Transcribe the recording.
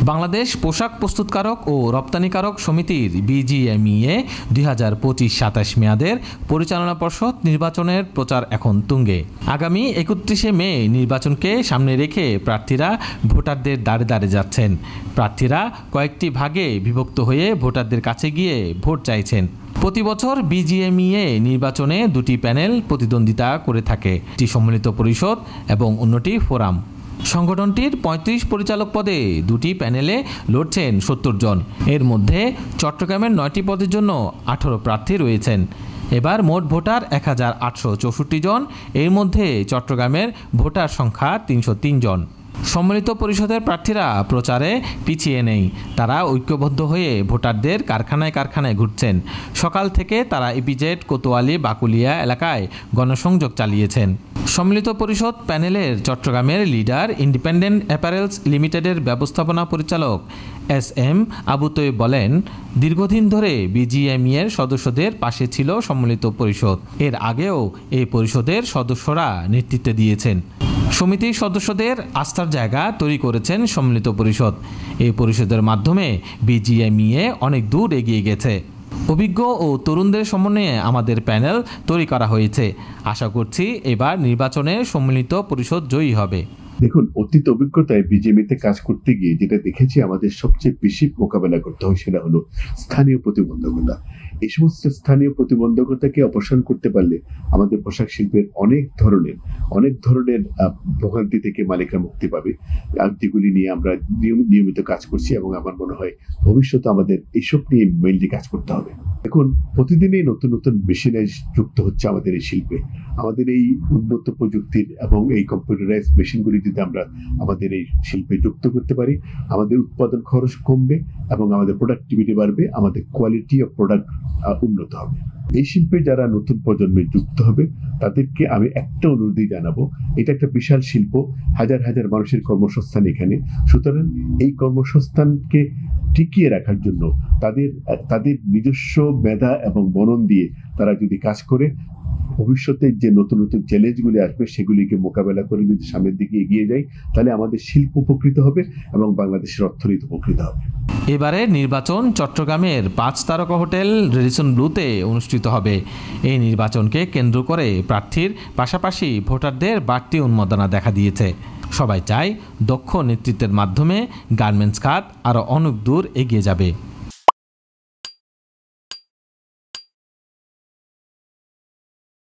বাংলাদেশ পোশাক প্রস্তুতকারক ও রপ্তানিকারক সমিতির বিজিএমইএ 2025-27 মেয়াদের পরিচালনা পর্ষদ নির্বাচনের প্রচার এখন তুঙ্গে। আগামী 31শে মে নির্বাচনকে সামনে রেখে প্রার্থীরা ভোটারদের দ্বারে দ্বারে যাচ্ছেন। প্রার্থীরা কয়েকটি ভাগে বিভক্ত হয়ে ভোটারদের কাছে গিয়ে ভোট চাইছেন। প্রতি বছর বিজিএমইএ নির্বাচনে দুটি প্যানেল প্রতিদ্বন্দ্বিতা করে থাকে, একটি সম্মিলিত পরিষদ এবং অন্যটি ফোরাম। সংগঠনটির 35 পরিচালক পদে দুটি প্যানেলে লড়ছেন 70 জন। এর মধ্যে চট্টগ্রামের 9টি পদের জন্য 18 প্রার্থী রয়েছেন। এবার মোট ভোটার 1864 জন। এর মধ্যে চট্টগ্রামের ভোটার সংখ্যা 303 জন। সম্মিলিত পরিষদের প্রার্থীরা প্রচারে পিছিয়ে নেই। তারা ঐক্যবদ্ধ হয়ে ভোটারদের কারখানায় কারখানায় ঘুরছেন। সকাল থেকে তারা ইপিজেড, কোতোয়ালি, বাকুলিয়া এলাকায় গণসংযোগ চালিয়েছেন। সম্মিলিত পরিষদ প্যানেলের চট্টগ্রামের লিডার ইন্ডিপেন্ডেন্ট অ্যাপারেলস লিমিটেডের ব্যবস্থাপনা পরিচালক SM আবু তৈব বলেন, দীর্ঘদিন ধরে বিজিএমইএর সদস্যদের পাশে ছিল সম্মিলিত পরিষদ। এর আগেও এই পরিষদের সদস্যরা নেতৃত্ব দিয়েছেন। সমিতির সদস্যদের আস্থার জায়গা তৈরি করেছেন সম্মিলিত পরিষদ। এই পরিষদের মাধ্যমে বিজিএমইএ অনেক দূর এগিয়ে গেছে। অভিজ্ঞ ও তরুণদের সমন্বয়ে আমাদের প্যানেল তৈরি করা হয়েছে। আশা করছি এবার নির্বাচনে সম্মিলিত পরিষদ জয়ী হবে। দেখুন, অতীত অভিজ্ঞতায় বিজেপিতে কাজ করতে গিয়ে যেটা দেখেছি, আমাদের সবচেয়ে বেশি মোকাবেলা করতে হয় সেটা হলো স্থানীয় প্রতিবন্ধকতা। এই সমস্ত স্থানীয় প্রতিবন্ধকতাকে অপসারণ করতে পারলে আমাদের পোশাক শিল্পের অনেক ধরনের ভোগান্তি থেকে মালিকরা মুক্তি পাবে, যেগুলি নিয়ে আমরা নিয়মিত কাজ করছি এবং আমার মনে হয় ভবিষ্যতে আমাদের এইসব নিয়ে মেইনলি কাজ করতে হবে। এখন প্রতিদিনই নতুন নতুন মেশিনাইজ যুক্ত হচ্ছে আমাদের এই শিল্পে। আমাদের এই উন্নত প্রযুক্তির এবং এই কম্পিউটারাইজ মেশিনগুলি যদি আমরা আমাদের এই শিল্পে যুক্ত করতে পারি, আমাদের উৎপাদন খরচ কমবে এবং আমাদের প্রোডাক্টিভিটি বাড়বে, আমাদের কোয়ালিটি অফ প্রোডাক্ট উন্নত হবে। এই শিল্পে যারা নতুন প্রজন্মে যুক্ত হবে তাদেরকে আমি একটা অনুরোধই জানাবো, এটা একটা বিশাল শিল্প, হাজার হাজার মানুষের কর্মসংস্থান এখানে। সুতরাং এই কর্মসংস্থানকে টিকিয়ে রাখার জন্য তাদের নিজস্ব মেধা এবং মনন দিয়ে তারা যদি কাজ করে, ভবিষ্যতে যে নতুন নতুন চ্যালেঞ্জগুলি আসবে সেগুলিকে মোকাবেলা করে যদি সামনের দিকে এগিয়ে যাই, তাহলে আমাদের শিল্প উপকৃত হবে এবং বাংলাদেশের অর্থনীতি উপকৃত হবে। এবারে নির্বাচন চট্টগ্রামের 5 তারকা হোটেল রেডিসন ব্লুতে অনুষ্ঠিত হবে। এই নির্বাচনকে কেন্দ্র করে প্রার্থীর পাশাপাশি ভোটারদের বাড়তি উন্মাদনা দেখা দিয়েছে। সবাই চায় দক্ষ নেতৃত্বের মাধ্যমে গার্মেন্টস খাত আরও অনেক দূর এগিয়ে যাবে।